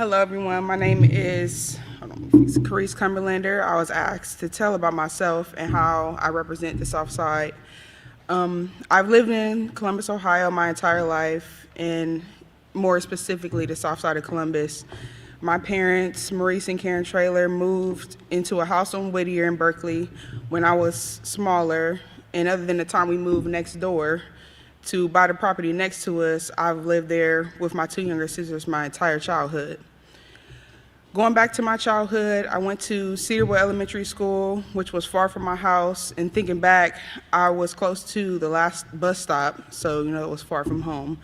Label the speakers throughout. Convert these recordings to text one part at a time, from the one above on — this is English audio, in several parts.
Speaker 1: Hello, everyone. My name is Carice Cumberlander. I was asked to tell about myself and how I represent the South Side. I've lived in Columbus, Ohio my entire life, and more specifically the South Side of Columbus. My parents, Maurice and Karen Traylor, moved into a house on Whittier in Berkeley when I was smaller, and other than the time we moved next door to buy the property next to us, I've lived there with my two younger sisters my entire childhood. Going back to my childhood, I went to Cedarville Elementary School, which was far from my house, and thinking back, I was close to the last bus stop, so it was far from home.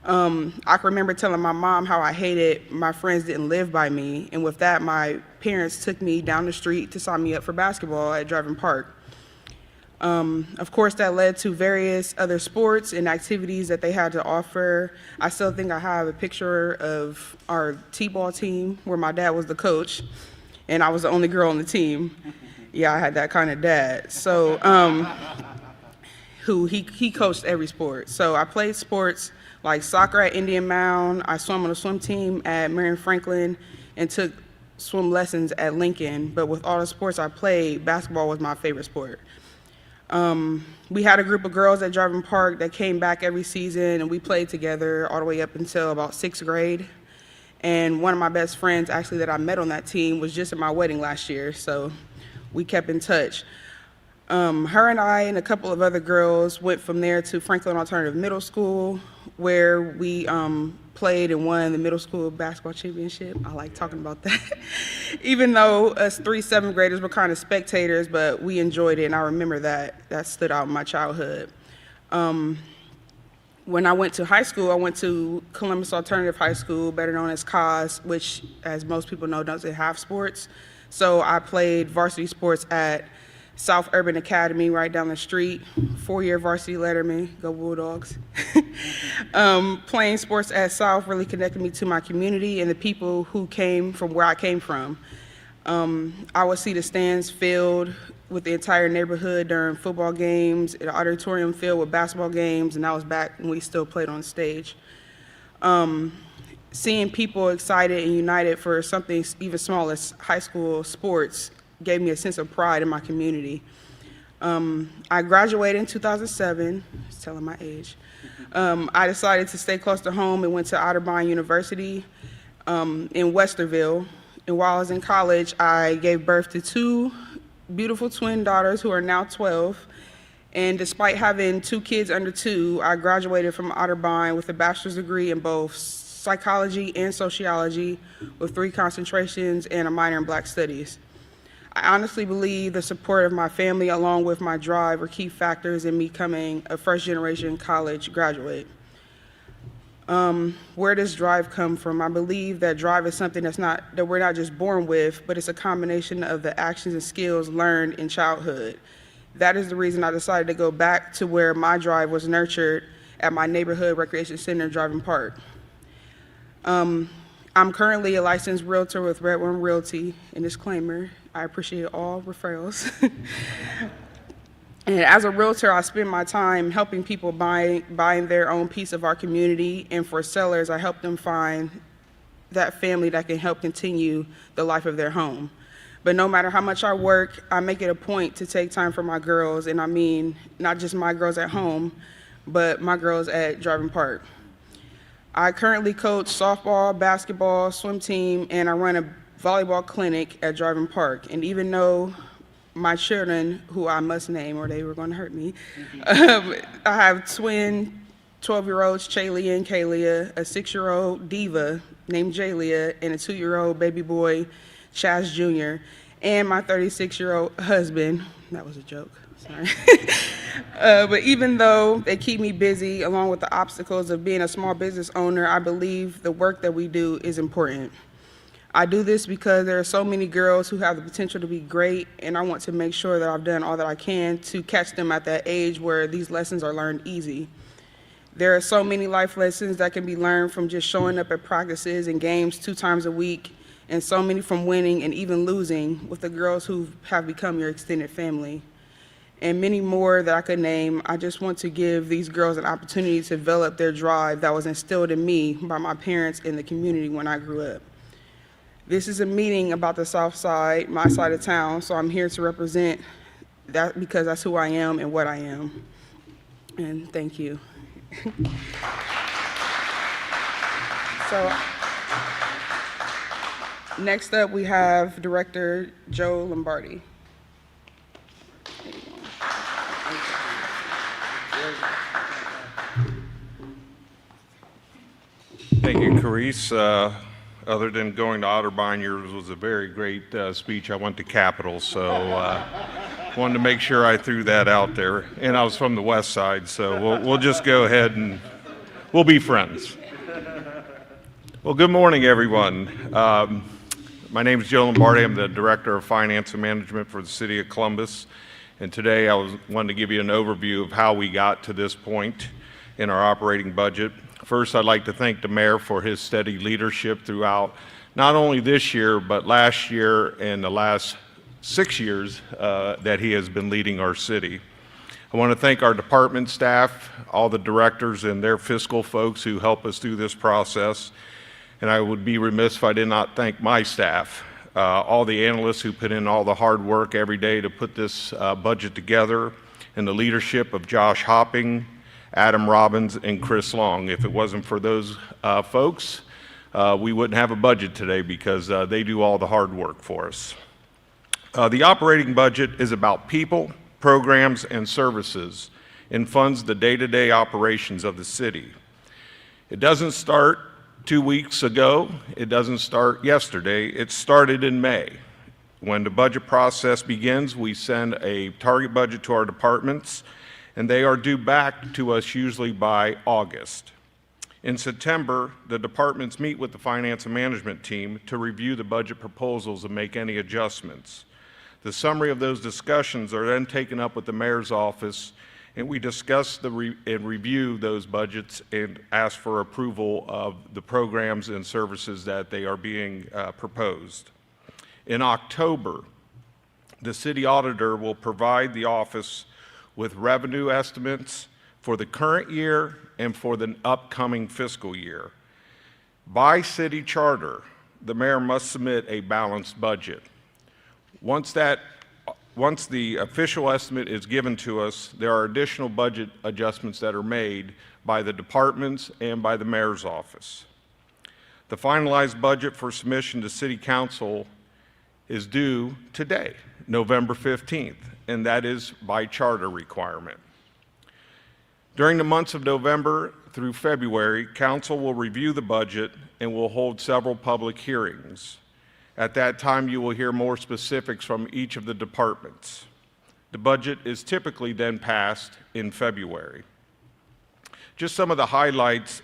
Speaker 1: I can remember telling my mom how I hated my friends didn't live by me, and with that, my parents took me down the street to sign me up for basketball at Driving Park. Of course, that led to various other sports and activities that they had to offer. I still think I have a picture of our T-ball team where my dad was the coach, and I was the only girl on the team. Yeah, I had that kind of dad. So, he coached every sport. So I played sports like soccer at Indian Mound. I swam on a swim team at Marion Franklin and took swim lessons at Lincoln. But with all the sports I played, basketball was my favorite sport. We had a group of girls at Driving Park that came back every season, and we played together all the way up until about 6th grade. And one of my best friends, actually, that I met on that team was just at my wedding last year, so we kept in touch. Her and I and a couple of other girls went from there to Franklin Alternative Middle School, where we played and won the middle school basketball championship. I like talking about that. Even though us 3 7th graders were kind of spectators, but we enjoyed it, and I remember that. That stood out in my childhood. When I went to high school, I went to Columbus Alternative High School, better known as COS, which, as most people know, doesn't have sports. So I played varsity sports at South Urban Academy right down the street, 4-year varsity letterman, go Bulldogs. Playing sports at South really connected me to my community and the people who came from where I came from. I would see the stands filled with the entire neighborhood during football games, the auditorium filled with basketball games, and that was back when we still played on stage. Seeing people excited and united for something even small as high school sports gave me a sense of pride in my community. I graduated in 2007, it's telling my age. I decided to stay close to home and went to Otterbein University in Westerville. And while I was in college, I gave birth to 2 beautiful twin daughters who are now 12. And despite having 2 kids under 2, I graduated from Otterbein with a bachelor's degree in both psychology and sociology with 3 concentrations and a minor in Black Studies. I honestly believe the support of my family along with my drive were key factors in me becoming a first-generation college graduate. Where does drive come from? I believe that drive is something that we're not just born with, but it's a combination of the actions and skills learned in childhood. That is the reason I decided to go back to where my drive was nurtured at my neighborhood recreation center, Driving Park. I'm currently a licensed realtor with Red One Realty, and disclaimer, I appreciate all referrals. And as a realtor, I spend my time helping people buying their own piece of our community, and for sellers, I help them find that family that can help continue the life of their home. But no matter how much I work, I make it a point to take time for my girls, and I mean not just my girls at home, but my girls at Driving Park. I currently coach softball, basketball, swim team, and I run a volleyball clinic at Driving Park. And even though my children, who I must name or they were going to hurt me, I have twin 12-year-olds, Chaylia and Kalia, a 6-year-old diva named Jalia, and a 2-year-old baby boy, Chaz Jr., and my 36-year-old husband. That was a joke, sorry. But even though they keep me busy, along with the obstacles of being a small business owner, I believe the work that we do is important. I do this because there are so many girls who have the potential to be great, and I want to make sure that I've done all that I can to catch them at that age where these lessons are learned easy. There are so many life lessons that can be learned from just showing up at practices and games 2 times a week, and so many from winning and even losing with the girls who have become your extended family. And many more that I could name. I just want to give these girls an opportunity to develop their drive that was instilled in me by my parents and the community when I grew up. This is a meeting about the South Side, my side of town, so I'm here to represent that because that's who I am and what I am. And thank you. So next up, we have Director Joe Lombardi.
Speaker 2: Thank you, Carice. Other than going to Otterbein, yours was a very great speech. I went to Capitol, so wanted to make sure I threw that out there. And I was from the West Side, so we'll just go ahead and we'll be friends. Well, good morning, everyone. My name is Joe Lombardi. I'm the Director of Finance and Management for the City of Columbus. And today I wanted to give you an overview of how we got to this point in our operating budget. First, I'd like to thank the mayor for his steady leadership throughout not only this year, but last year and the last 6 years that he has been leading our city. I want to thank our department staff, all the directors and their fiscal folks who help us through this process. And I would be remiss if I did not thank my staff, all the analysts who put in all the hard work every day to put this budget together, and the leadership of Josh Hopping, Adam Robbins, and Chris Long. If it wasn't for those folks, we wouldn't have a budget today because they do all the hard work for us. The operating budget is about people, programs, and services, and funds the day-to-day operations of the city. It doesn't start 2 weeks ago. It doesn't start yesterday. It started in May. When the budget process begins, we send a target budget to our departments, and they are due back to us usually by August. In September, the departments meet with the finance and management team to review the budget proposals and make any adjustments. The summary of those discussions are then taken up with the mayor's office, and we discuss and review those budgets and ask for approval of the programs and services that they are being proposed. In October, the city auditor will provide the office with revenue estimates for the current year and for the upcoming fiscal year. By city charter, the mayor must submit a balanced budget. Once the official estimate is given to us, there are additional budget adjustments that are made by the departments and by the mayor's office. The finalized budget for submission to City Council is due today, November 15th, and that is by charter requirement. During the months of November through February, Council will review the budget and will hold several public hearings. At that time, you will hear more specifics from each of the departments. The budget is typically then passed in February. Just some of the highlights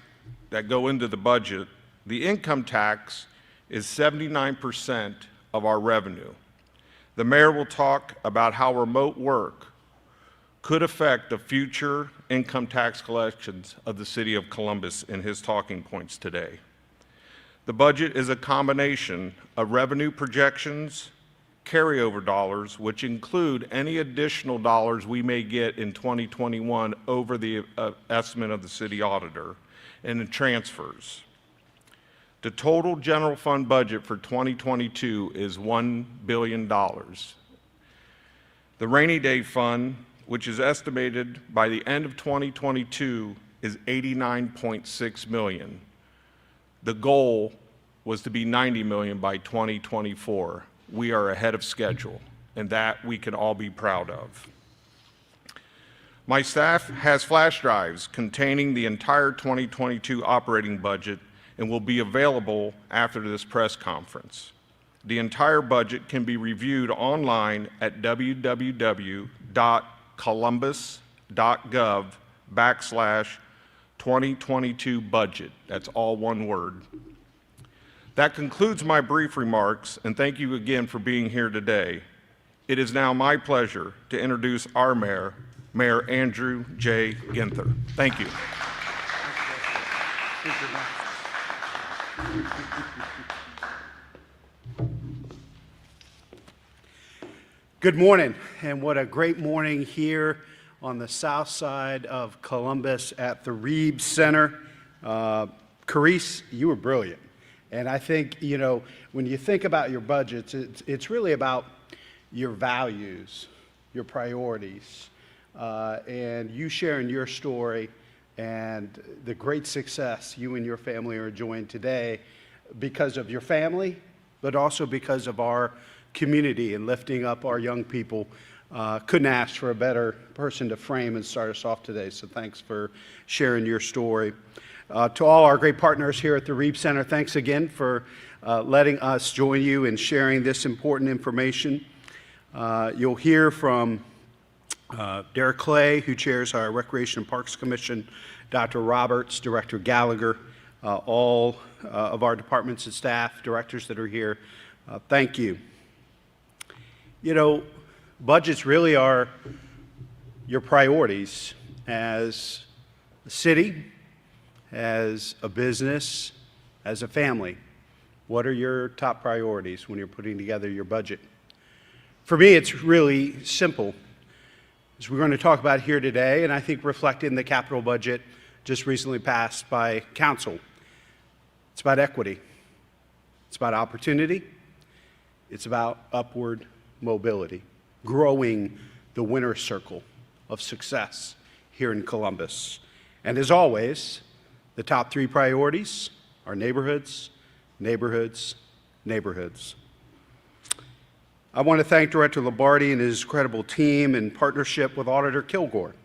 Speaker 2: that go into the budget. The income tax is 79% of our revenue. The mayor will talk about how remote work could affect the future income tax collections of the city of Columbus in his talking points today. The budget is a combination of revenue projections, carryover dollars, which include any additional dollars we may get in 2021 over the estimate of the city auditor, and the transfers. The total general fund budget for 2022 is $1 billion. The rainy day fund, which is estimated by the end of 2022, is $89.6 million. The goal was to be $90 million by 2024. We are ahead of schedule, and that we can all be proud of. My staff has flash drives containing the entire 2022 operating budget and will be available after this press conference. The entire budget can be reviewed online at www.columbus.gov/2022 budget. That's all one word. That concludes my brief remarks, and thank you again for being here today. It is now my pleasure to introduce our mayor, Mayor Andrew J. Ginther. Thank you.
Speaker 3: Good morning, and what a great morning here on the south side of Columbus at the Reeves Center. Carice, you were brilliant. And I think, when you think about your budgets, it's really about your values, your priorities, and you sharing your story and the great success you and your family are enjoying today because of your family, but also because of our community and lifting up our young people. Couldn't ask for a better person to frame and start us off today, so thanks for sharing your story. To all our great partners here at the Reeb Center, thanks again for letting us join you in sharing this important information. You'll hear from Derrick Clay, who chairs our Recreation and Parks Commission, Dr. Roberts, Director Gallagher, all of our departments and staff, directors that are here. Thank you. Budgets really are your priorities as a city, as a business, as a family. What are your top priorities when you're putting together your budget? For me, it's really simple. As we're going to talk about here today, and I think reflected in the capital budget just recently passed by Council. It's about equity. It's about opportunity. It's about upward mobility, growing the winner's circle of success here in Columbus. And as always, the top three priorities are neighborhoods, neighborhoods, neighborhoods. I want to thank Director Lombardi and his incredible team in partnership with Auditor Kilgore.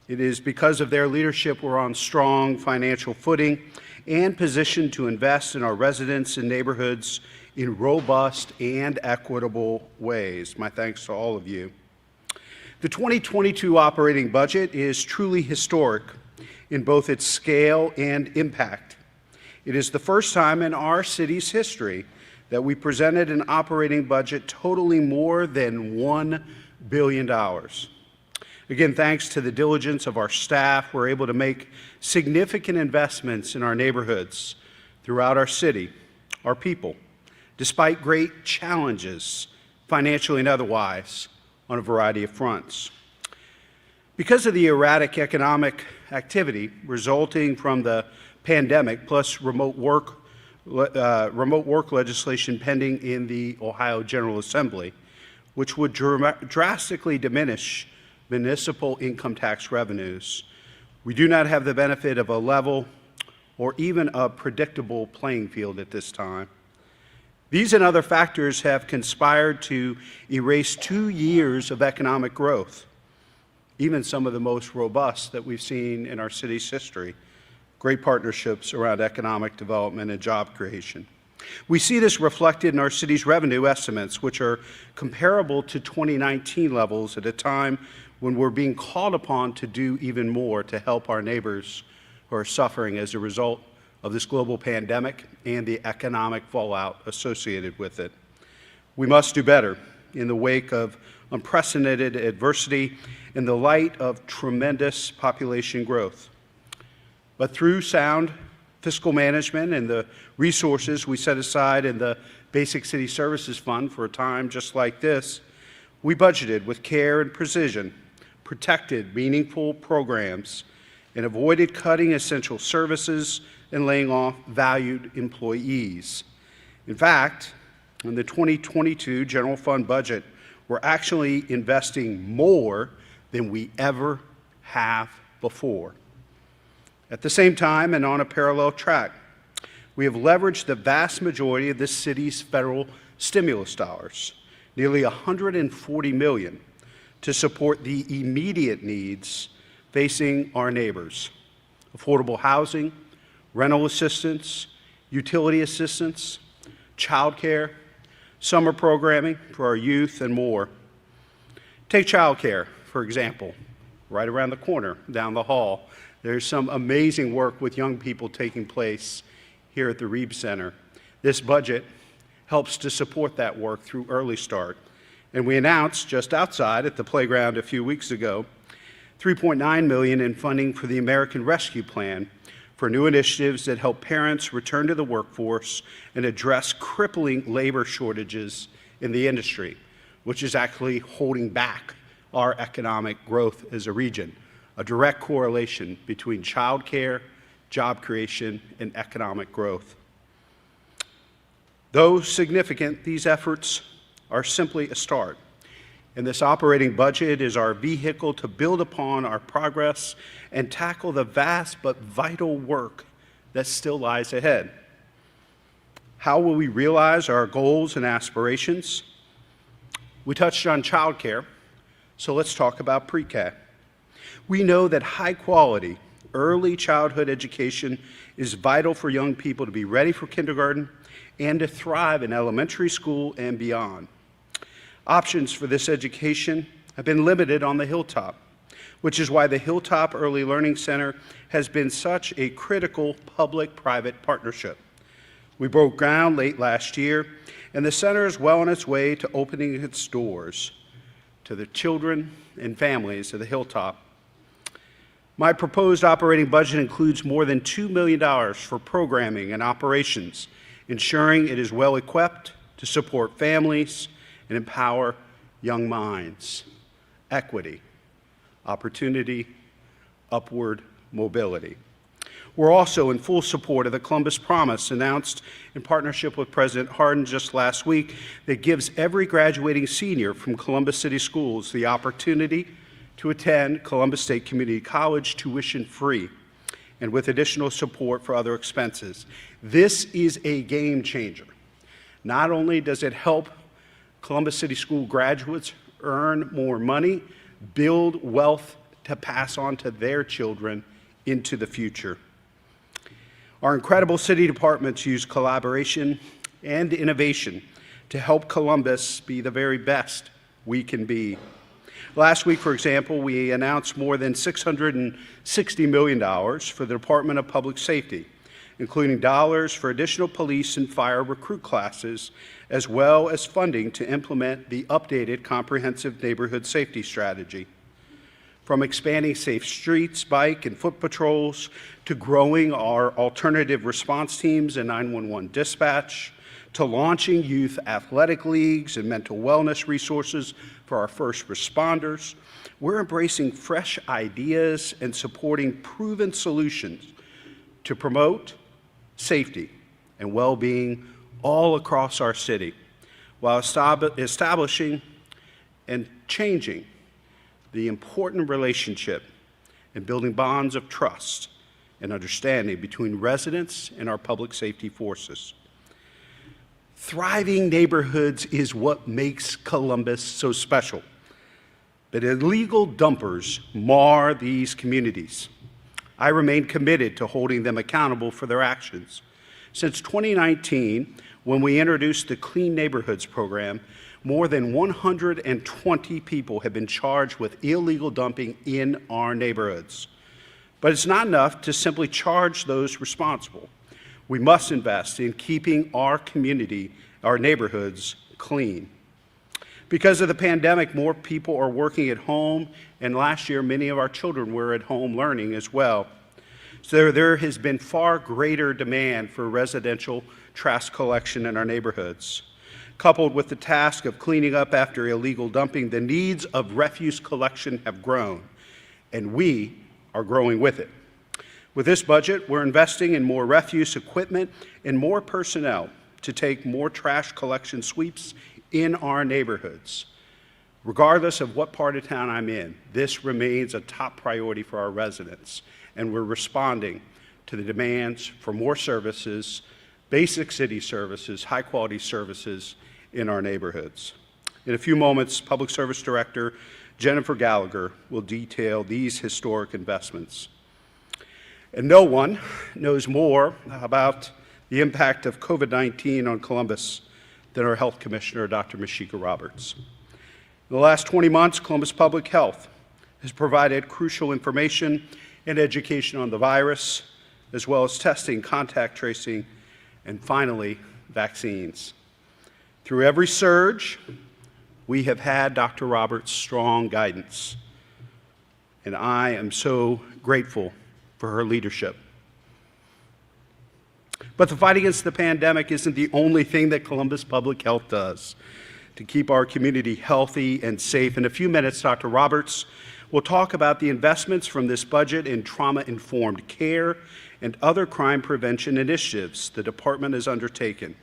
Speaker 3: It is because of their leadership we're on strong financial footing and positioned to invest in our residents and neighborhoods in robust and equitable ways. My thanks to all of you. The 2022 operating budget is truly historic in both its scale and impact. It is the first time in our city's history that we presented an operating budget totaling more than $1 billion. Again, thanks to the diligence of our staff, we're able to make significant investments in our neighborhoods throughout our city, our people, despite great challenges, financially and otherwise, on a variety of fronts. Because of the erratic economic activity resulting from the pandemic, plus remote work legislation pending in the Ohio General Assembly, which would drastically diminish municipal income tax revenues, we do not have the benefit of a level or even a predictable playing field at this time. These and other factors have conspired to erase 2 years of economic growth, even some of the most robust that we've seen in our city's history. Great partnerships around economic development and job creation. We see this reflected in our city's revenue estimates, which are comparable to 2019 levels at a time when we're being called upon to do even more to help our neighbors who are suffering as a result of this global pandemic and the economic fallout associated with it. We must do better in the wake of unprecedented adversity in the light of tremendous population growth. But through sound fiscal management and the resources we set aside in the Basic City Services Fund for a time just like this, we budgeted with care and precision, protected meaningful programs, and avoided cutting essential services and laying off valued employees. In fact, in the 2022 general fund budget, we're actually investing more than we ever have before. At the same time, and on a parallel track, we have leveraged the vast majority of this city's federal stimulus dollars, nearly $140 million, to support the immediate needs facing our neighbors: affordable housing, rental assistance, utility assistance, childcare, summer programming for our youth, and more. Take childcare, for example. Right around the corner, down the hall, there's some amazing work with young people taking place here at the Reeb Center. This budget helps to support that work through Early Start. And we announced just outside at the playground a few weeks ago, $3.9 million in funding for the American Rescue Plan for new initiatives that help parents return to the workforce and address crippling labor shortages in the industry, which is actually holding back our economic growth as a region, a direct correlation between child care, job creation, and economic growth. Though significant, these efforts are simply a start, and this operating budget is our vehicle to build upon our progress and tackle the vast but vital work that still lies ahead. How will we realize our goals and aspirations? We touched on childcare, so let's talk about pre-K. We know that high-quality, early childhood education is vital for young people to be ready for kindergarten and to thrive in elementary school and beyond. Options for this education have been limited on the Hilltop, which is why the Hilltop Early Learning Center has been such a critical public-private partnership. We broke ground late last year, and the center is well on its way to opening its doors to the children and families of the Hilltop. My proposed operating budget includes more than $2 million for programming and operations, ensuring it is well equipped to support families and empower young minds. Equity, opportunity, upward mobility. We're also in full support of the Columbus Promise announced in partnership with President Hardin just last week that gives every graduating senior from Columbus City Schools the opportunity to attend Columbus State Community College tuition-free and with additional support for other expenses. This is a game changer. Not only does it help Columbus City School graduates earn more money, build wealth to pass on to their children into the future. Our incredible city departments use collaboration and innovation to help Columbus be the very best we can be. Last week, for example, we announced more than $660 million for the Department of Public Safety, including dollars for additional police and fire recruit classes, as well as funding to implement the updated comprehensive neighborhood safety strategy. From expanding safe streets, bike, and foot patrols, to growing our alternative response teams and 911 dispatch, to launching youth athletic leagues and mental wellness resources for our first responders, we're embracing fresh ideas and supporting proven solutions to promote safety and well-being all across our city, while establishing and changing the important relationship and building bonds of trust and understanding between residents and our public safety forces. Thriving neighborhoods is what makes Columbus so special, but illegal dumpers mar these communities. I remain committed to holding them accountable for their actions. Since 2019, when we introduced the Clean Neighborhoods program, more than 120 people have been charged with illegal dumping in our neighborhoods. But it's not enough to simply charge those responsible. We must invest in keeping our community, our neighborhoods, clean. Because of the pandemic, more people are working at home, and last year many of our children were at home learning as well. So there has been far greater demand for residential trash collection in our neighborhoods. Coupled with the task of cleaning up after illegal dumping, the needs of refuse collection have grown, and we are growing with it. With this budget, we're investing in more refuse equipment and more personnel to take more trash collection sweeps in our neighborhoods. Regardless of what part of town I'm in, this remains a top priority for our residents, and we're responding to the demands for more services, basic city services, high-quality services in our neighborhoods. In a few moments, Public Service Director Jennifer Gallagher will detail these historic investments. And no one knows more about the impact of COVID-19 on Columbus than our Health Commissioner, Dr. Mashika Roberts. In the last 20 months, Columbus Public Health has provided crucial information and education on the virus, as well as testing, contact tracing, and finally, vaccines. Through every surge, we have had Dr. Roberts' strong guidance, and I am so grateful for her leadership. But the fight against the pandemic isn't the only thing that Columbus Public Health does to keep our community healthy and safe. In a few minutes, Dr. Roberts will talk about the investments from this budget in trauma-informed care and other crime prevention initiatives the department has undertaken.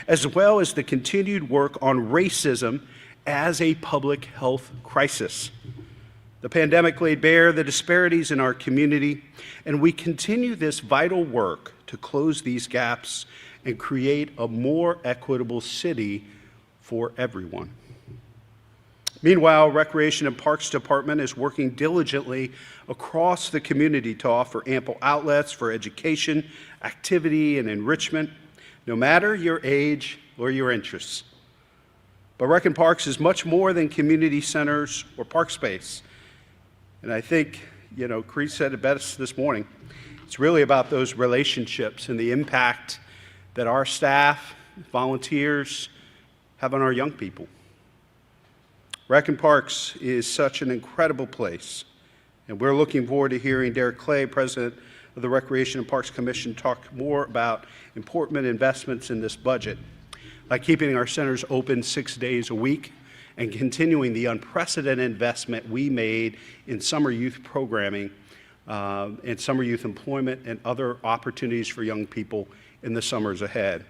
Speaker 3: as well as the continued work on racism as a public health crisis. The pandemic laid bare the disparities in our community, and we continue this vital work to close these gaps and create a more equitable city for everyone. Meanwhile, Recreation and Parks Department is working diligently across the community to offer ample outlets for education, activity, and enrichment, no matter your age or your interests. But Rec and Parks is much more than community centers or park space. And I think, Chris said it best this morning, it's really about those relationships and the impact that our staff, volunteers, have on our young people. Rec and Parks is such an incredible place, and we're looking forward to hearing Derrick Clay, President of the Recreation and Parks Commission, talk more about important investments in this budget, like keeping our centers open 6 days a week and continuing the unprecedented investment we made in summer youth programming and summer youth employment and other opportunities for young people in the summers ahead.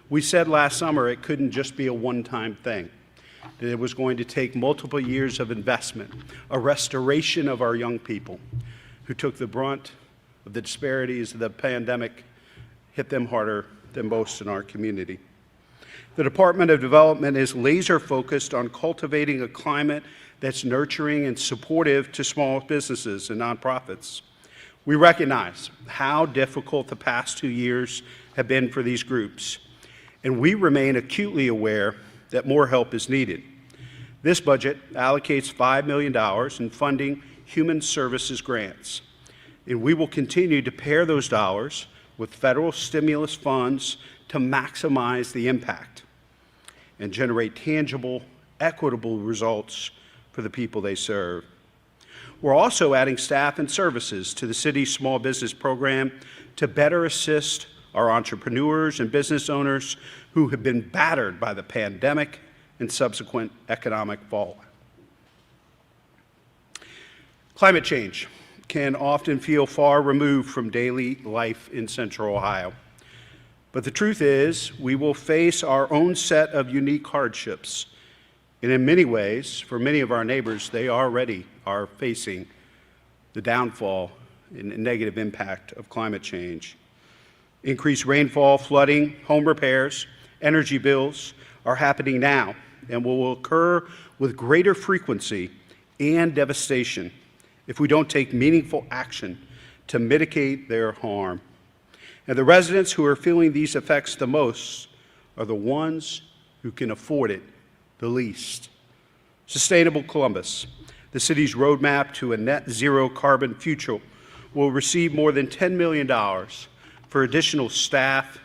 Speaker 3: We said last summer it couldn't just be a one-time thing, that it was going to take multiple years of investment, a restoration of our young people who took the brunt of the disparities of the pandemic, hit them harder than most in our community. The Department of Development is laser focused on cultivating a climate that's nurturing and supportive to small businesses and nonprofits. We recognize how difficult the past 2 years have been for these groups, and we remain acutely aware that more help is needed. This budget allocates $5 million in funding human services grants, and we will continue to pair those dollars with federal stimulus funds to maximize the impact and generate tangible, equitable results for the people they serve. We're also adding staff and services to the city's small business program to better assist our entrepreneurs and business owners who have been battered by the pandemic and subsequent economic fallout. Climate change can often feel far removed from daily life in Central Ohio. But the truth is, we will face our own set of unique hardships. And in many ways, for many of our neighbors, they already are facing the downfall and negative impact of climate change. Increased rainfall, flooding, home repairs, energy bills are happening now and will occur with greater frequency and devastation if we don't take meaningful action to mitigate their harm. And the residents who are feeling these effects the most are the ones who can afford it the least. Sustainable Columbus, the city's roadmap to a net zero carbon future, will receive more than $10 million for additional staff,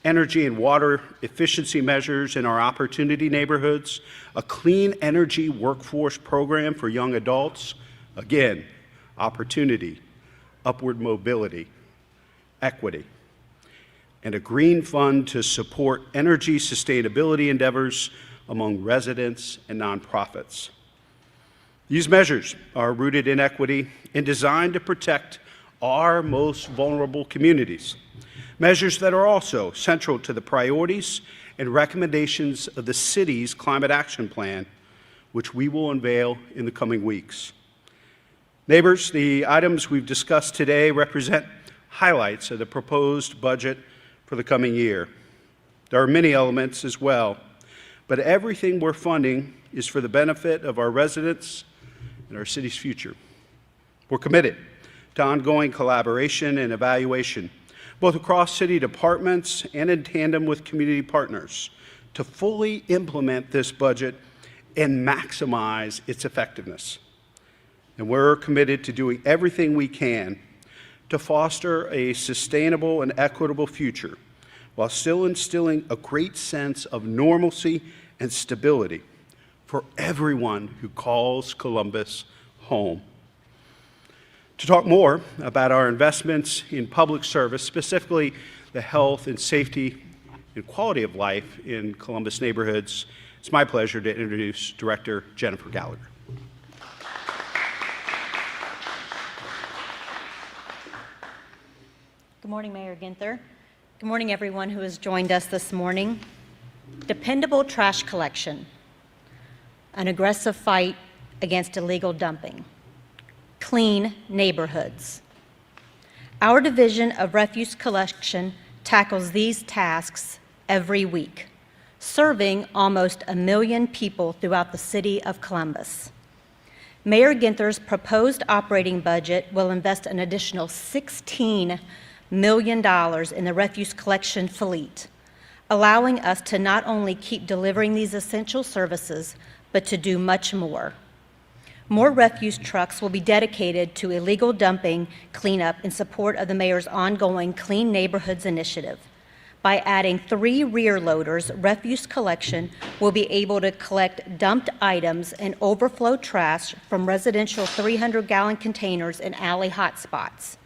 Speaker 3: energy and water efficiency measures in our opportunity neighborhoods, a clean energy workforce program for young adults, again, opportunity, upward mobility, equity, and a green fund to support energy sustainability endeavors among residents and nonprofits. These measures are rooted in equity and designed to protect our most vulnerable communities, measures that are also central to the priorities and recommendations of the city's Climate Action Plan, which we will unveil in the coming weeks. Neighbors, the items we've discussed today represent highlights of the proposed budget for the coming year. There are many elements as well, but everything we're funding is for the benefit of our residents and our city's future. We're committed to ongoing collaboration and evaluation, both across city departments and in tandem with community partners, to fully implement this budget and maximize its effectiveness. And we're committed to doing everything we can to foster a sustainable and equitable future while still instilling a great sense of normalcy and stability for everyone who calls Columbus home. To talk more about our investments in public service, specifically the health and safety and quality of life in Columbus neighborhoods, it's my pleasure to introduce Director Jennifer Gallagher.
Speaker 4: Good morning, Mayor Ginther, Good morning, everyone who has joined us this morning. Dependable trash collection, an aggressive fight against illegal dumping, clean neighborhoods. Our Division of Refuse Collection tackles these tasks every week, serving almost 1 million people throughout the city of Columbus. Mayor Ginther's proposed operating budget will invest an additional $16 million in the refuse collection fleet, allowing us to not only keep delivering these essential services, but to do much more. More refuse trucks will be dedicated to illegal dumping cleanup in support of the mayor's ongoing Clean Neighborhoods initiative. By adding 3 rear loaders, refuse collection will be able to collect dumped items and overflow trash from residential 300-gallon containers in alley hotspots.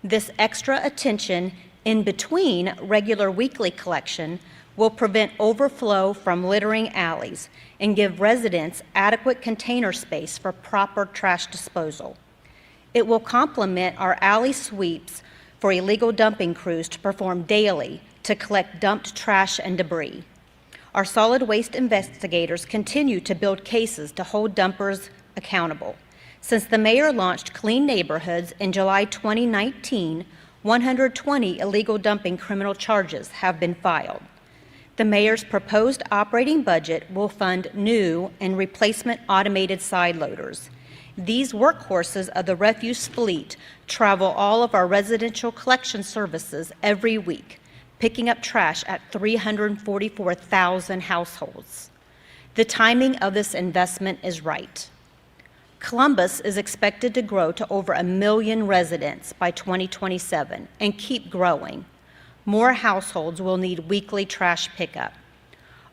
Speaker 4: This extra attention in between regular weekly collection will prevent overflow from littering alleys and give residents adequate container space for proper trash disposal. It will complement our alley sweeps for illegal dumping crews to perform daily to collect dumped trash and debris. Our solid waste investigators continue to build cases to hold dumpers accountable. Since the mayor launched Clean Neighborhoods in July 2019, 120 illegal dumping criminal charges have been filed. The mayor's proposed operating budget will fund new and replacement automated side loaders. These workhorses of the refuse fleet travel all of our residential collection services every week, picking up trash at 344,000 households. The timing of this investment is right. Columbus is expected to grow to over 1 million residents by 2027 and keep growing. More households will need weekly trash pickup.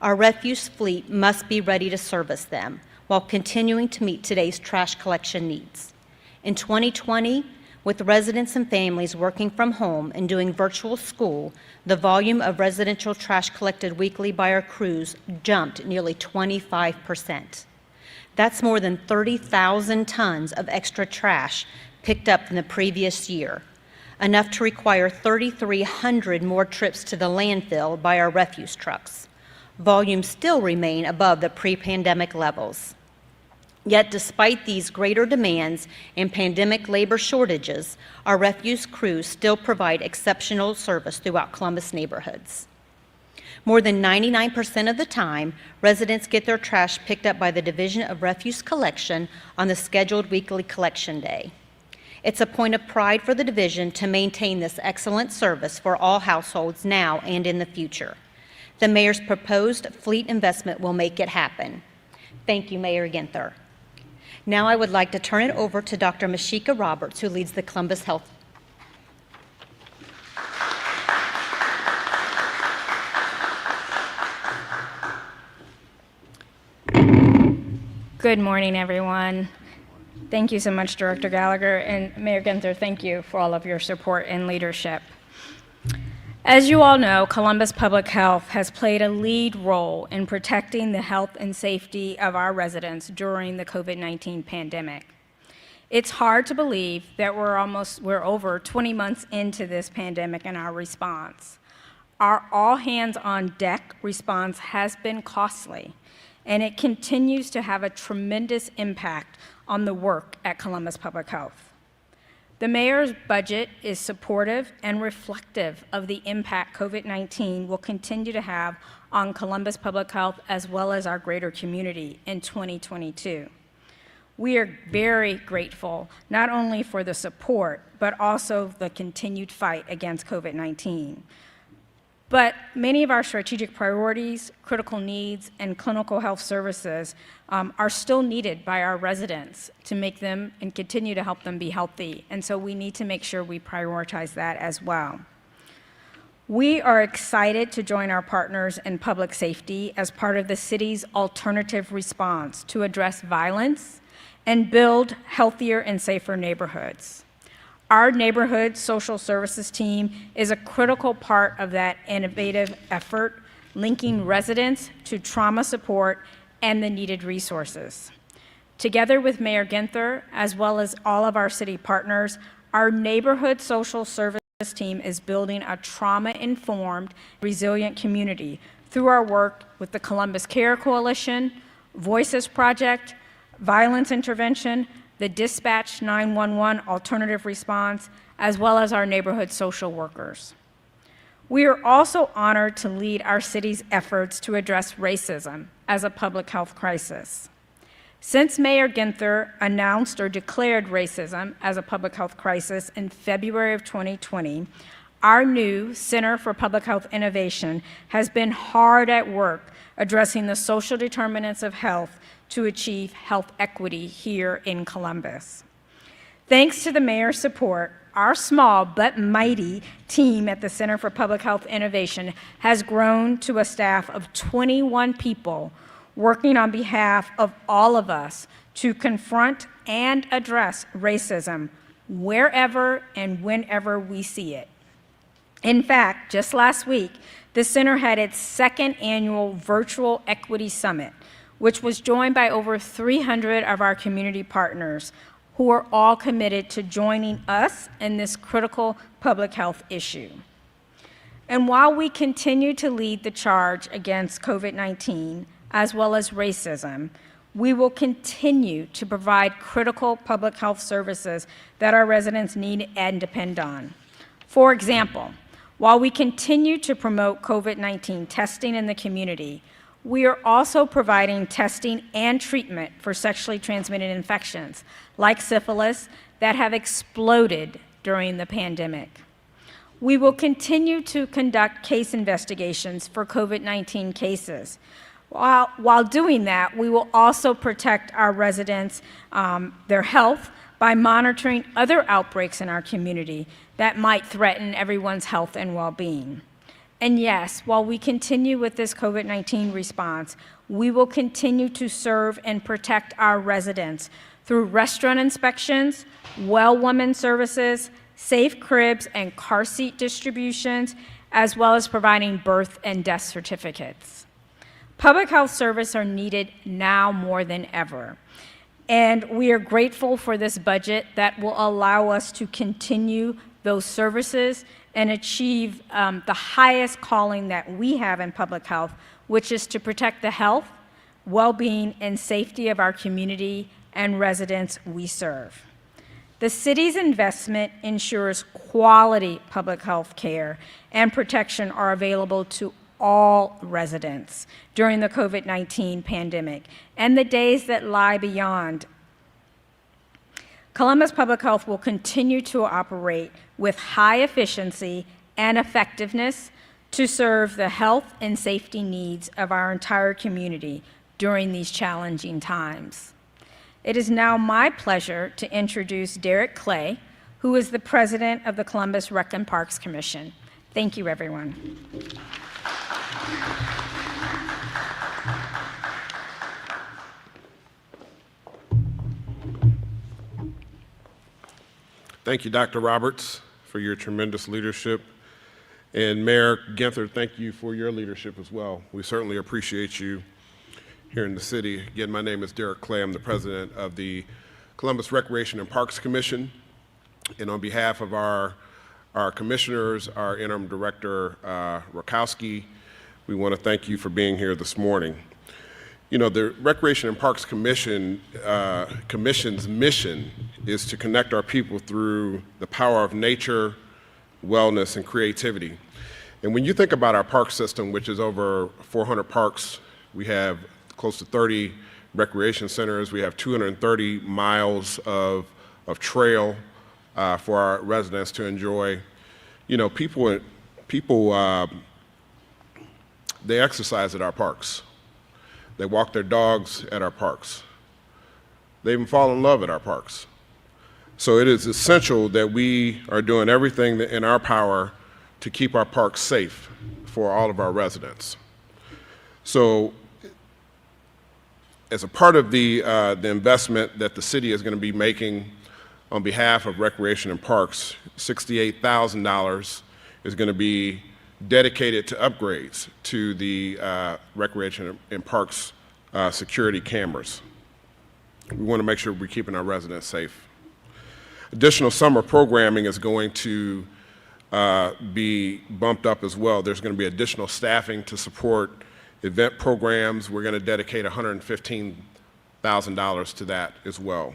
Speaker 4: Our refuse fleet must be ready to service them while continuing to meet today's trash collection needs. In 2020, with residents and families working from home and doing virtual school, the volume of residential trash collected weekly by our crews jumped nearly 25%. That's more than 30,000 tons of extra trash picked up in the previous year, enough to require 3,300 more trips to the landfill by our refuse trucks. Volumes still remain above the pre-pandemic levels. Yet despite these greater demands and pandemic labor shortages, our refuse crews still provide exceptional service throughout Columbus neighborhoods. More than 99% of the time, residents get their trash picked up by the Division of Refuse Collection on the scheduled weekly collection day. It's a point of pride for the division to maintain this excellent service for all households now and in the future. The mayor's proposed fleet investment will make it happen. Thank you, Mayor Ginther. Now I would like to turn it over to Dr. Mashika Roberts, who leads the Columbus Health.
Speaker 5: Good morning, everyone. Thank you so much, Director Gallagher, and Mayor Ginther, thank you for all of your support and leadership. As you all know, Columbus Public Health has played a lead role in protecting the health and safety of our residents during the COVID-19 pandemic. It's hard to believe that we're over 20 months into this pandemic and our response. Our all-hands-on-deck response has been costly, and it continues to have a tremendous impact on the work at Columbus Public Health. The mayor's budget is supportive and reflective of the impact COVID-19 will continue to have on Columbus Public Health as well as our greater community in 2022. We are very grateful not only for the support, but also the continued fight against COVID-19. But many of our strategic priorities, critical needs, and clinical health services are still needed by our residents to make them and continue to help them be healthy. And so we need to make sure we prioritize that as well. We are excited to join our partners in public safety as part of the city's alternative response to address violence and build healthier and safer neighborhoods. Our neighborhood social services team is a critical part of that innovative effort, linking residents to trauma support and the needed resources. Together with Mayor Ginther, as well as all of our city partners, our neighborhood social service This team is building a trauma-informed, resilient community through our work with the Columbus Care Coalition, Voices Project, Violence Intervention, the Dispatch 911 Alternative Response, as well as our neighborhood social workers. We are also honored to lead our city's efforts to address racism as a public health crisis. Since Mayor Ginther announced or declared racism as a public health crisis in February of 2020, our new Center for Public Health Innovation has been hard at work addressing the social determinants of health to achieve health equity here in Columbus. Thanks to the mayor's support, our small but mighty team at the Center for Public Health Innovation has grown to a staff of 21 people working on behalf of all of us to confront and address racism wherever and whenever we see it. In fact, just last week, the center had its second annual Virtual Equity Summit, which was joined by over 300 of our community partners who are all committed to joining us in this critical public health issue. And while we continue to lead the charge against COVID-19, as well as racism, we will continue to provide critical public health services that our residents need and depend on. For example, while we continue to promote COVID-19 testing in the community, we are also providing testing and treatment for sexually transmitted infections, like syphilis, that have exploded during the pandemic. We will continue to conduct case investigations for COVID-19 cases. While doing that, we will also protect our residents, their health, by monitoring other outbreaks in our community that might threaten everyone's health and well-being. And yes, while we continue with this COVID-19 response, we will continue to serve and protect our residents through restaurant inspections, well woman services, safe cribs and car seat distributions, as well as providing birth and death certificates. Public health services are needed now more than ever, and we are grateful for this budget that will allow us to continue those services and achieve the highest calling that we have in public health, which is to protect the health, well-being, and safety of our community and residents we serve. The city's investment ensures quality public health care and protection are available to all residents during the COVID-19 pandemic and the days that lie beyond. Columbus Public Health will continue to operate with high efficiency and effectiveness to serve the health and safety needs of our entire community during these challenging times. It is now my pleasure to introduce Derrick Clay, who is the president of the Columbus Rec and Parks Commission. Thank you, everyone.
Speaker 6: Thank you, Dr. Roberts, for your tremendous leadership. And Mayor Ginther, thank you for your leadership as well. We certainly appreciate you here in the city. Again, my name is Derrick Clay. I'm the president of the Columbus Recreation and Parks Commission. And on behalf of our commissioners, our interim director, Rakowski, we want to thank you for being here this morning. You know, the Recreation and Parks Commission's mission is to connect our people through the power of nature, wellness, and creativity. And when you think about our park system, which is over 400 parks, we have close to 30 recreation centers, we have 230 miles of trail for our residents to enjoy. You know, people they exercise at our parks. They walk their dogs at our parks. They even fall in love at our parks. So it is essential that we are doing everything in our power to keep our parks safe for all of our residents. So as a part of the investment that the city is going to be making on behalf of Recreation and Parks, $68,000 is going to be dedicated to upgrades to the Recreation and Parks security cameras. We want to make sure we're keeping our residents safe. Additional summer programming is going to be bumped up as well. There's going to be additional staffing to support event programs. We're going to dedicate $115,000 to that as well.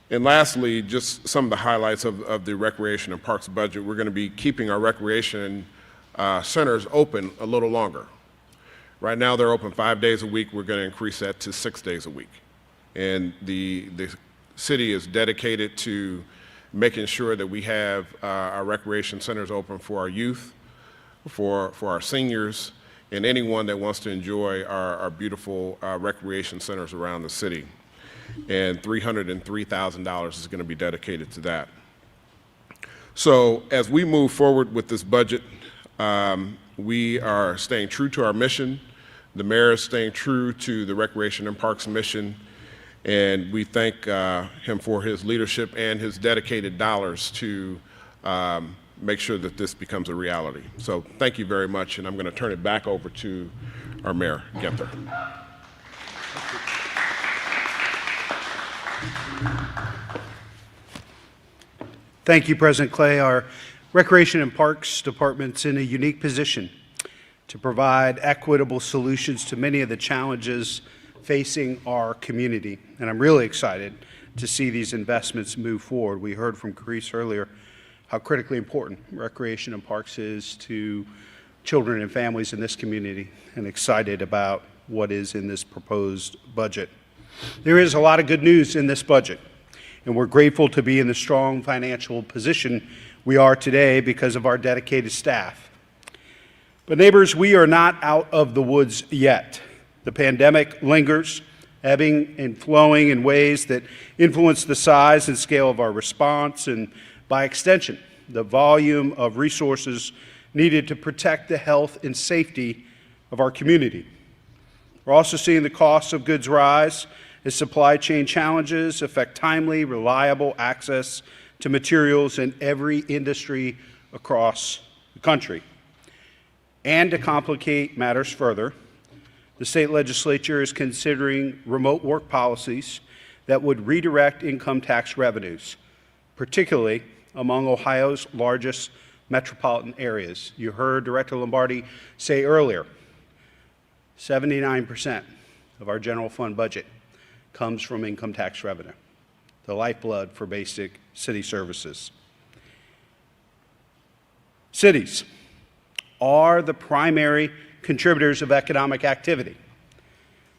Speaker 6: And lastly, just some of the highlights of the Recreation and Parks budget. We're going to be keeping our recreation centers open a little longer. Right now, they're open 5 days a week. We're going to increase that to 6 days a week. And the city is dedicated to making sure that we have our recreation centers open for our youth, for our seniors, and anyone that wants to enjoy our beautiful recreation centers around the city. And $303,000 is going to be dedicated to that. So as we move forward with this budget, we are staying true to our mission. The mayor is staying true to the Recreation and Parks mission, and we thank him for his leadership and his dedicated dollars to make sure that this becomes a reality. So thank you very much, and I'm going to turn it back over to our mayor, Ginther.
Speaker 3: Thank you, President Clay. Our Recreation and Parks Department's in a unique position to provide equitable solutions to many of the challenges facing our community. And I'm really excited to see these investments move forward. We heard from Carice earlier how critically important recreation and parks is to children and families in this community, and excited about what is in this proposed budget. There is a lot of good news in this budget, and we're grateful to be in the strong financial position we are today because of our dedicated staff. But neighbors, we are not out of the woods yet. The pandemic lingers, ebbing and flowing in ways that influence the size and scale of our response, and by extension, the volume of resources needed to protect the health and safety of our community. We're also seeing the cost of goods rise as supply chain challenges affect timely, reliable access to materials in every industry across the country. And to complicate matters further, the state legislature is considering remote work policies that would redirect income tax revenues, particularly among Ohio's largest metropolitan areas. You heard Director Lombardi say earlier, 79% of our general fund budget comes from income tax revenue, the lifeblood for basic city services. Cities are the primary contributors of economic activity.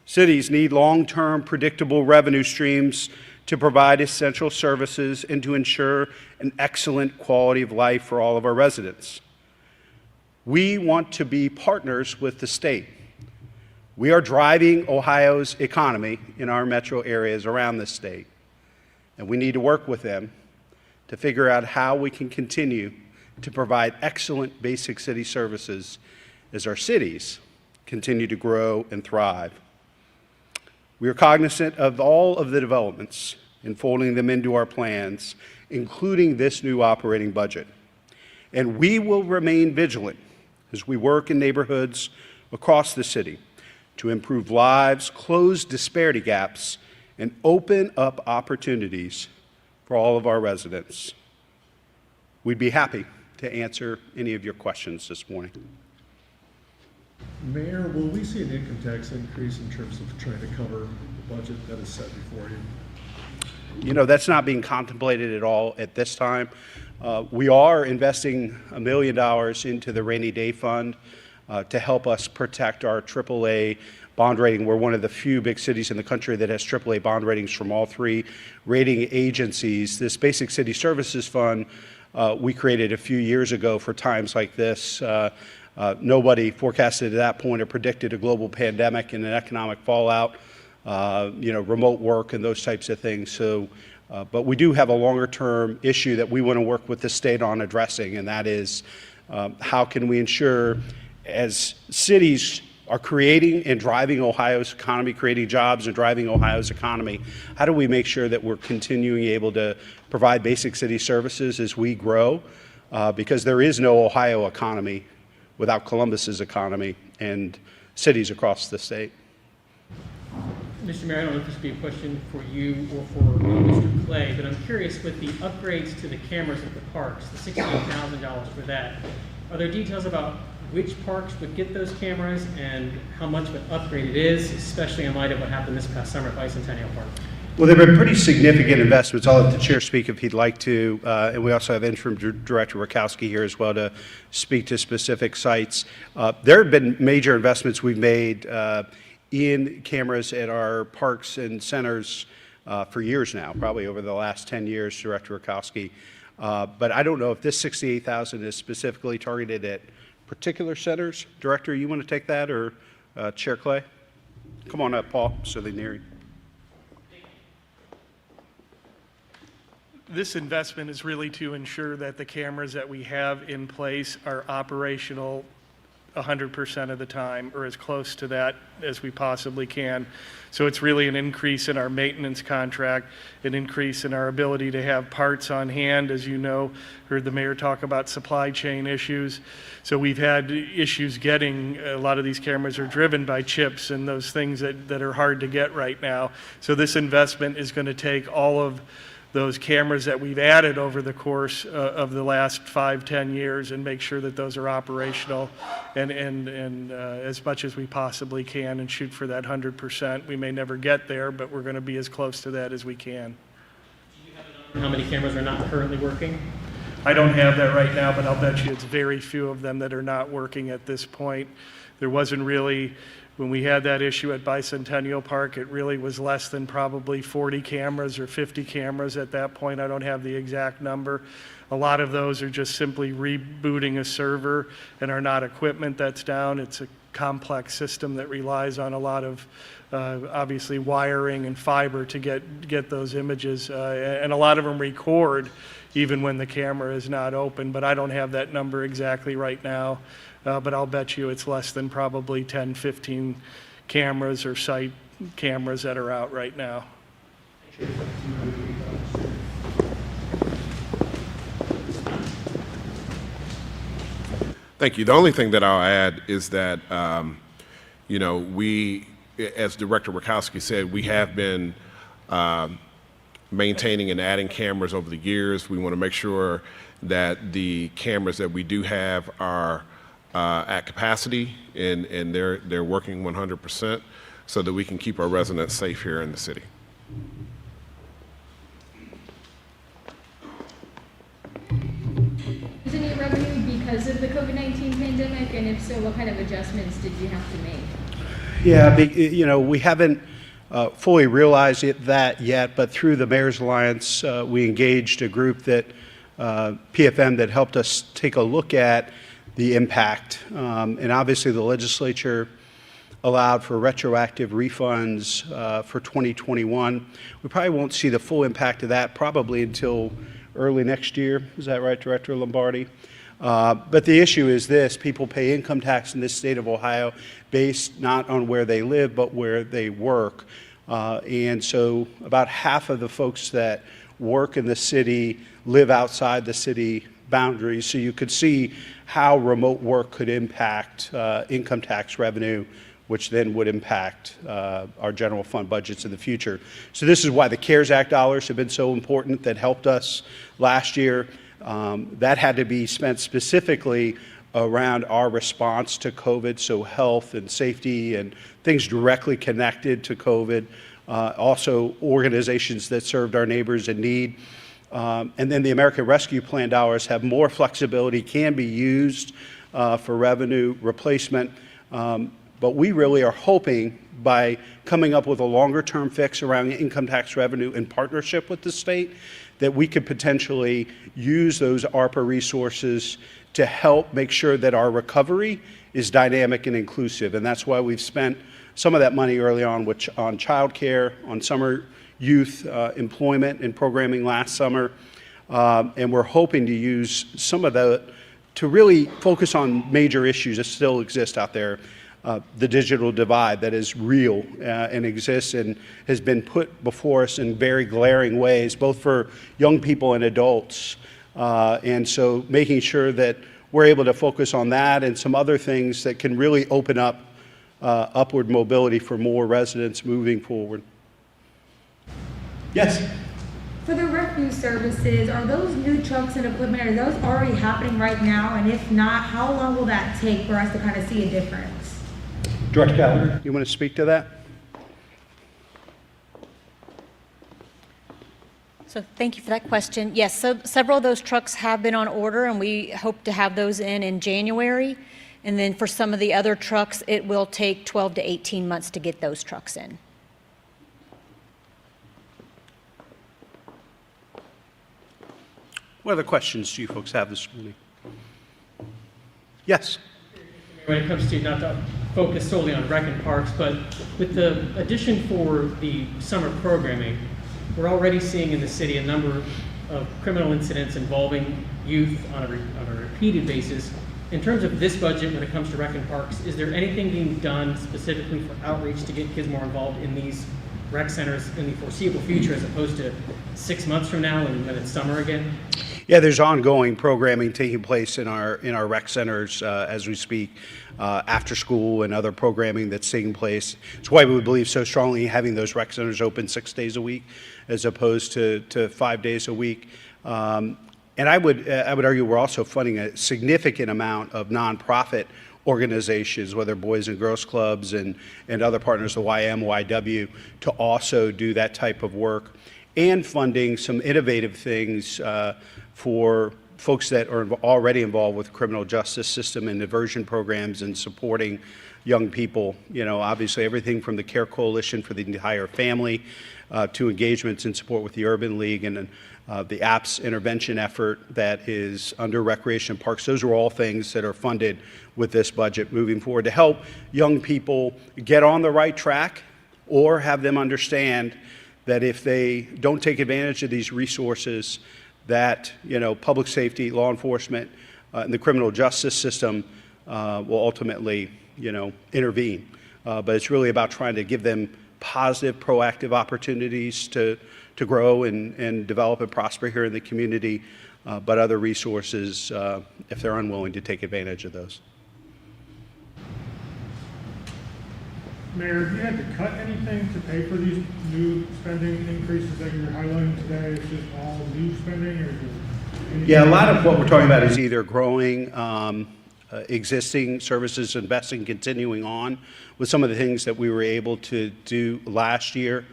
Speaker 3: Cities need long-term predictable revenue streams to provide essential services and to ensure an excellent quality of life for all of our residents. We want to be partners with the state. We are driving Ohio's economy in our metro areas around the state, and we need to work with them to figure out how we can continue to provide excellent basic city services as our cities continue to grow and thrive. We are cognizant of all of the developments and folding them into our plans, including this new operating budget. And we will remain vigilant as we work in neighborhoods across the city to improve lives, close disparity gaps, and open up opportunities for all of our residents. We'd be happy to answer any of your questions this morning.
Speaker 7: Mayor, will we see an income tax increase in terms of trying to cover the budget that is set before you?
Speaker 3: You know, that's not being contemplated at all at this time. We are investing $1 million into the rainy day fund to help us protect our AAA bond rating. We're one of the few big cities in the country that has AAA bond ratings from all three rating agencies. This Basic City Services Fund we created a few years ago for times like this. Nobody forecasted at that point or predicted a global pandemic and an economic fallout, remote work and those types of things. So, but we do have a longer term issue that we want to work with the state on addressing, and that is how can we ensure, as cities are creating and driving Ohio's economy, creating jobs and driving Ohio's economy, how do we make sure that we're continuing able to provide basic city services as we grow? Because there is no Ohio economy without Columbus's economy and cities across the state.
Speaker 8: Mr. Mayor, I don't know if this would be a question for you or for Mr. Clay, but I'm curious with the upgrades to the cameras at the parks, the $16,000 for that, are there details about which parks would get those cameras and how much of an upgrade it is, especially in light of what happened this past summer at Bicentennial Park?
Speaker 3: Well, there have been pretty significant investments. I'll let the chair speak if he'd like to, and we also have interim director Rakowski here as well to speak to specific sites. There have been major investments we've made in cameras at our parks and centers for years now, probably over the last 10 years, Director Rakowski. But I don't know if this 68,000 is specifically targeted at particular centers. Director, you want to take that, or Chair Clay? Come on up, Paul, so they near you.
Speaker 9: This investment is really to ensure that the cameras that we have in place are operational 100% of the time, or as close to that as we possibly can. So it's really an increase in our maintenance contract, an increase in our ability to have parts on hand. As you know, heard the mayor talk about supply chain issues. So we've had issues getting, a lot of these cameras are driven by chips and those things that are hard to get right now. So this investment is going to take all of those cameras that we've added over the course of the last 5-10 years and make sure that those are operational and as much as we possibly can, and shoot for that 100%. We may never get there, but we're going to be as close to that as we can.
Speaker 8: Do you have a number how many cameras are not currently working?
Speaker 9: I don't have that right now, but I'll bet you it's very few of them that are not working at this point. There wasn't really, when we had that issue at Bicentennial Park, it really was less than probably 40 cameras or 50 cameras at that point. I don't have the exact number. A lot of those are just simply rebooting a server and are not equipment that's down. It's a complex system that relies on a lot of obviously wiring and fiber to get those images, and a lot of them record even when the camera is not open, but I don't have that number exactly right now. But I'll bet you it's less than probably 10, 15 cameras or site cameras that are out right now.
Speaker 6: Thank you. The only thing that I'll add is that, you know, we, as Director Rakowski said, we have been maintaining and adding cameras over the years. We want to make sure that the cameras that we do have are at capacity and they're working 100% so that we can keep our residents safe here in the city.
Speaker 10: Is any revenue because of the COVID-19 pandemic, and if so, what kind of adjustments did you have to make?
Speaker 3: Yeah, you know, we haven't fully realized that yet, but through the Mayor's Alliance, we engaged a group that PFM that helped us take a look at the impact. And obviously the legislature allowed for retroactive refunds for 2021. We probably won't see the full impact of that probably until early next year. Is that right, Director Lombardi? But the issue is this: people pay income tax in this state of Ohio based not on where they live, but where they work. And so about half of the folks that work in the city live outside the city boundaries. So you could see how remote work could impact income tax revenue, which then would impact our general fund budgets in the future. So this is why the CARES Act dollars have been so important that helped us last year. That had to be spent specifically around our response to COVID, so health and safety and things directly connected to COVID. Also organizations that served our neighbors in need. And then the American Rescue Plan dollars have more flexibility, can be used for revenue replacement. But we really are hoping by coming up with a longer-term fix around income tax revenue in partnership with the state, that we could potentially use those ARPA resources to help make sure that our recovery is dynamic and inclusive. And that's why we've spent some of that money early on, on childcare, on summer youth employment and programming last summer. And we're hoping to use some of that to really focus on major issues that still exist out there. The digital divide that is real and exists and has been put before us in very glaring ways, both for young people and adults. And so making sure that we're able to focus on that and some other things that can really open up upward mobility for more residents moving forward. Yes?
Speaker 11: For the refuse services, are those new trucks and equipment, are those already happening right now? And if not, how long will that take for us to kind of see a difference?
Speaker 3: Director Gallagher, you want to speak to that?
Speaker 4: So thank you for that question. Yes, so several of those trucks have been on order, and we hope to have those in January. And then for some of the other trucks, it will take 12 to 18 months to get those trucks in.
Speaker 3: What other questions do you folks have this morning? Yes?
Speaker 8: When it comes to, not to focus solely on rec and parks, but with the addition for the summer programming, we're already seeing in the city a number of criminal incidents involving youth on a repeated basis. In terms of this budget, when it comes to rec and parks, is there anything being done specifically for outreach to get kids more involved in these rec centers in the foreseeable future, as opposed to 6 months from now and when it's summer again?
Speaker 3: Yeah, there's ongoing programming taking place in our rec centers as we speak, after school and other programming that's taking place. It's why we believe so strongly in having those rec centers open 6 days a week as opposed to 5 days a week. And I would argue we're also funding a significant amount of nonprofit organizations, whether Boys and Girls Clubs and other partners, the YW, to also do that type of work, and funding some innovative things for folks that are already involved with the criminal justice system and diversion programs and supporting young people. You know, obviously everything from the Care Coalition for the Entire Family to engagements in support with the Urban League and the APS intervention effort that is under Recreation Parks. Those are all things that are funded with this budget moving forward to help young people get on the right track, or have them understand that if they don't take advantage of these resources, that, you know, public safety, law enforcement, and the criminal justice system will ultimately, you know, intervene. But it's really about trying to give them positive, proactive opportunities to grow and develop and prosper here in the community, but other resources if they're unwilling to take advantage of those.
Speaker 12: Mayor, have you had to cut anything to pay for these new spending increases that you're highlighting today? It's just all new spending, or is it?
Speaker 3: Yeah, a lot of what we're talking about is either growing existing services, investing, continuing on with some of the things that we were able to do last year.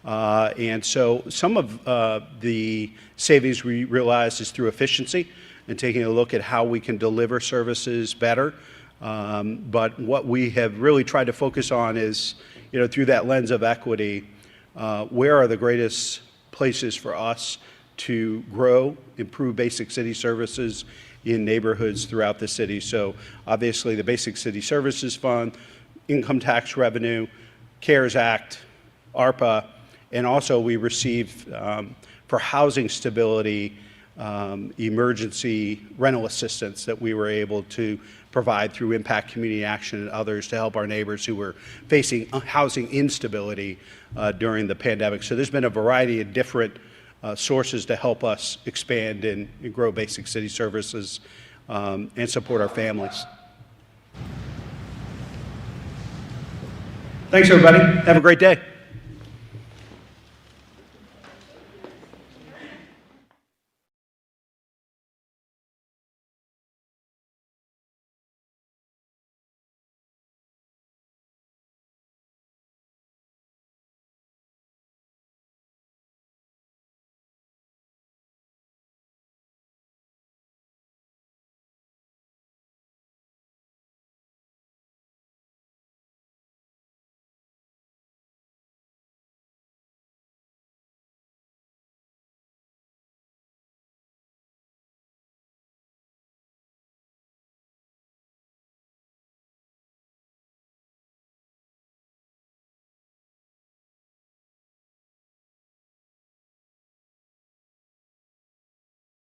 Speaker 3: And so some of the savings we realized is through efficiency and taking a look at how we can deliver services better. But what we have really tried to focus on is, you know, through that lens of equity, where are the greatest places for us to grow, improve basic city services in neighborhoods throughout the city. So obviously the Basic City Services Fund, income tax revenue, CARES Act, ARPA, and also we received for housing stability, emergency rental assistance that we were able to provide through Impact Community Action and others to help our neighbors who were facing housing instability during the pandemic. So there's been a variety of different sources to help us expand and grow basic city services and support our families. Thanks, everybody. Have a great day.